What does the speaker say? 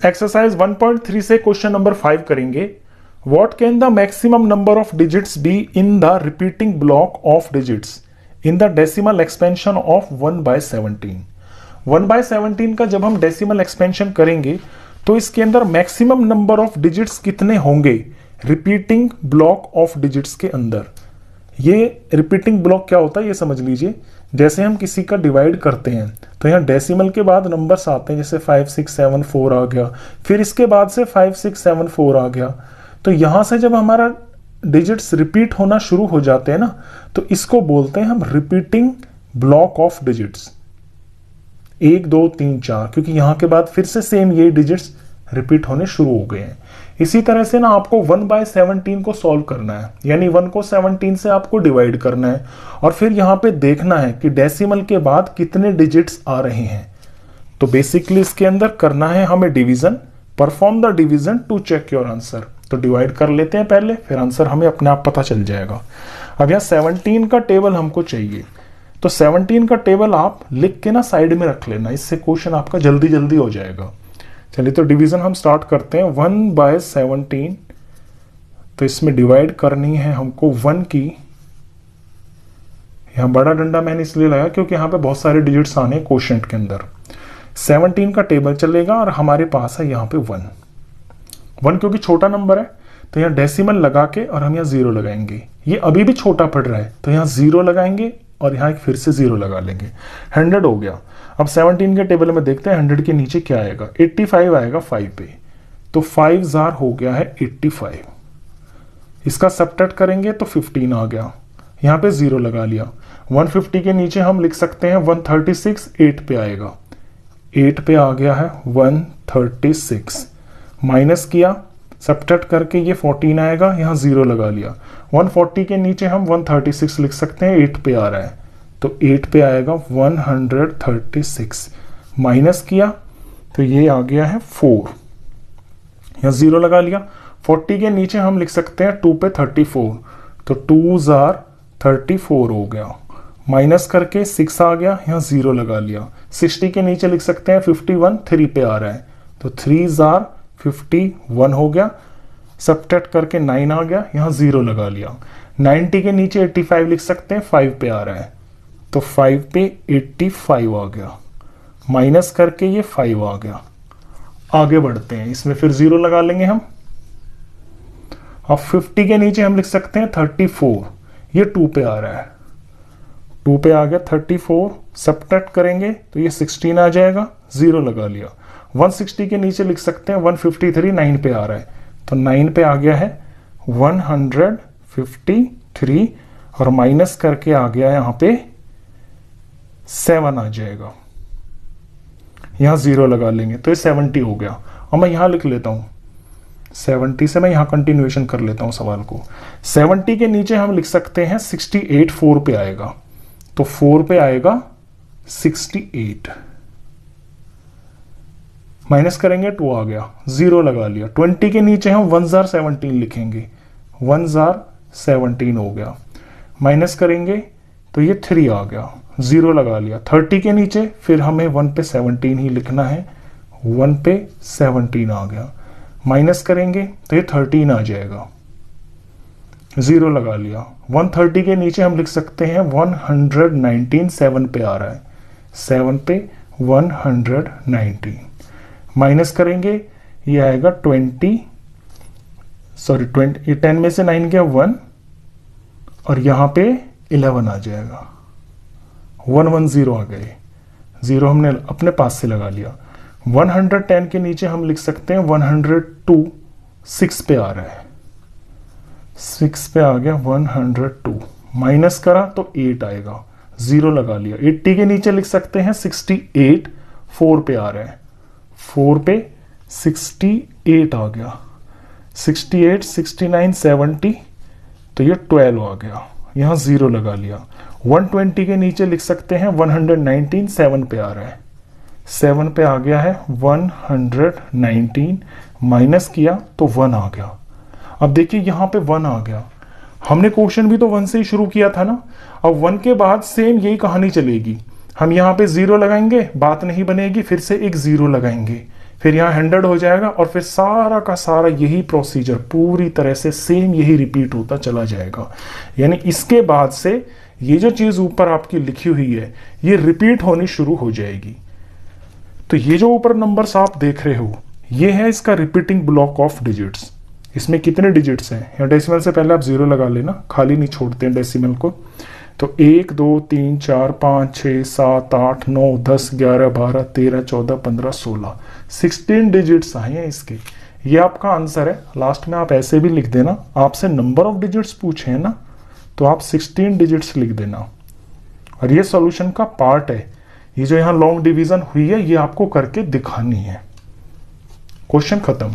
Exercise 1.3 से question number 5 करेंगे। What can the maximum number of digits be in the repeating block of digits in the decimal expansion of 1/17। 1/17 का जब हम decimal expansion करेंगे तो इसके अंदर मैक्सिमम नंबर ऑफ डिजिट्स कितने होंगे रिपीटिंग ब्लॉक ऑफ डिजिट्स के अंदर। ये रिपीटिंग ब्लॉक क्या होता है ये समझ लीजिए। जैसे हम किसी का डिवाइड करते हैं तो यहाँ डेसिमल के बाद नंबर्स आते हैं, जैसे 5 6 7 4 आ गया, फिर इसके बाद से 5 6 7 4 आ गया। तो यहां से जब हमारा डिजिट्स रिपीट होना शुरू हो जाते हैं ना, तो इसको बोलते हैं हम रिपीटिंग ब्लॉक ऑफ डिजिट्स 1 2 3 4, क्योंकि यहां के बाद फिर से सेम ये डिजिट्स रिपीट होने शुरू हो गए हैं। इसी तरह से ना आपको 1/17 को सॉल्व करना है, यानी 1 को 17 से आपको डिवाइड करना है और फिर यहां पे देखना है कि डेसिमल के बाद कितने डिजिट्स आ रहे हैं। तो बेसिकली इसके अंदर करना है हमें division, perform the division to check your answer. तो डिवाइड कर लेते हैं पहले, फिर आंसर हमें अपने आप पता चल जाएगा। अब यहाँ 17 का टेबल हमको चाहिए, तो 17 का टेबल आप लिख के ना साइड में रख लेना, इससे क्वेश्चन आपका जल्दी जल्दी हो जाएगा। चलिए तो डिवीजन हम स्टार्ट करते हैं। 1/17, तो इसमें डिवाइड करनी है हमको 1 की। यहां बड़ा डंडा मैंने इसलिए लगाया क्योंकि यहां पे बहुत सारे डिजिट्स आने क्वोशिएंट के अंदर। 17 का टेबल चलेगा और हमारे पास है यहाँ पे 1 क्योंकि छोटा नंबर है तो यहाँ डेसिमल लगा के और हम यहाँ 0 लगाएंगे। ये अभी भी छोटा पड़ रहा है तो यहाँ 0 लगाएंगे और यहाँ फिर से 0 लगा लेंगे। 100 हो गया। अब 17 के टेबल में देखते हैं 100 के नीचे क्या आएगा। 85 आएगा 5 पे, तो 5 जार हो गया है 85। इसका सबट्रैक्ट करेंगे तो 15 आ गया, यहाँ पे 0 लगा लिया। 150 के नीचे हम लिख सकते हैं 136, 8 पे आएगा, 8 पे आ गया है 136। माइनस किया, सबट्रैक्ट करके ये 14 आएगा, यहाँ 0 लगा लिया। 140 के नीचे हम 136 लिख सकते हैं, 8 पे आ रहा है तो 8 पे आएगा 136। माइनस किया तो ये आ गया है 4, यहाँ 0 लगा लिया। 40 के नीचे हम लिख सकते हैं 2 पे 34, तो 2 जार 34 हो गया। माइनस करके 6 आ गया, यहाँ 0 लगा लिया। 60 के नीचे लिख सकते हैं 51, 3 पे आ रहा है तो 3 जार 51 हो गया। सबट्रैक्ट करके 9 आ गया, यहाँ 0 लगा लिया। 90 के नीचे 85 लिख सकते हैं, 5 पे आ रहा है तो 5 पे 85 आ गया। माइनस करके ये 5 आ गया। आगे बढ़ते हैं, इसमें फिर 0 लगा लेंगे हम। अब 50 के नीचे हम लिख सकते हैं 34, ये 2 पे आ रहा है, 2 पे आ गया 34। सबट्रैक्ट करेंगे तो ये 16 आ जाएगा, 0 लगा लिया। 160 के नीचे लिख सकते हैं 153, 9 पे आ रहा है तो 9 पे आ गया है 153 और माइनस करके आ गया यहाँ पे 7 आ जाएगा, यहाँ 0 लगा लेंगे तो ये 70 हो गया। और मैं यहाँ लिख लेता हूँ 70 से, मैं यहाँ कंटिन्यूएशन कर लेता हूँ सवाल को। 70 के नीचे हम लिख सकते हैं 68, 4 पे आएगा तो 4 पे आएगा 68। माइनस करेंगे 2 आ गया, 0 लगा लिया। 20 के नीचे हम 1 जार 17 लिखेंगे, 1 जार 17 हो गया। माइनस करेंगे तो ये 3 आ गया, 0 लगा लिया। 30 के नीचे फिर हमें 1 पे 17 ही लिखना है, 1 पे 17 आ गया। माइनस करेंगे तो ये 13 आ जाएगा, 0 लगा लिया। 130 के नीचे हम लिख सकते हैं 119, 7 पे आ रहा है, 7 पे 119। माइनस करेंगे ये आएगा 10 में से 9 गया 1 और यहाँ पे 11 आ जाएगा, 110 आ गए, 0 हमने अपने पास से लगा लिया। 110 के नीचे हम लिख सकते हैं 102, 6 पे आ रहा है, 6 पे आ गया 102। माइनस करा तो 8 आएगा, 0 लगा लिया। 80 के नीचे लिख सकते हैं 68, 4 पे आ रहा है, 4 पे 68 आ गया। 68, 69, 70 तो ये 12 आ गया, यहाँ 0 लगा लिया। 120 के नीचे लिख सकते हैं 119, 7 पे आ रहा है, 7 पे आ गया है 119। माइनस किया तो 1 आ गया। अब देखिए यहाँ पे 1 आ गया, हमने क्वेश्चन भी तो 1 से ही शुरू किया था ना। अब 1 के बाद सेम यही कहानी चलेगी, हम यहाँ पे 0 लगाएंगे, बात नहीं बनेगी, फिर से एक 0 लगाएंगे, फिर यहाँ 100 हो जाएगा और फिर सारा का सारा यही प्रोसीजर पूरी तरह से सेम यही रिपीट होता चला जाएगा। यानी इसके बाद से ये जो चीज ऊपर आपकी लिखी हुई है ये रिपीट होनी शुरू हो जाएगी। तो ये जो ऊपर नंबर्स आप देख रहे हो ये है इसका रिपीटिंग ब्लॉक ऑफ डिजिट्स। इसमें कितने डिजिट्स हैं, या डेसिमल से पहले आप 0 लगा लेना, खाली नहीं छोड़ते हैं डेसिमल को। तो 1 2 3 4 5 6 7 8 9 10 11 12 13 14 15 16 16 डिजिट्स आए हैं इसके। ये आपका आंसर है। लास्ट में आप ऐसे भी लिख देना, आपसे नंबर ऑफ डिजिट्स पूछे हैं ना तो आप 16 डिजिट्स लिख देना। और ये सॉल्यूशन का पार्ट है। ये जो यहाँ लॉन्ग डिवीजन हुई है ये आपको करके दिखानी है। क्वेश्चन खत्म।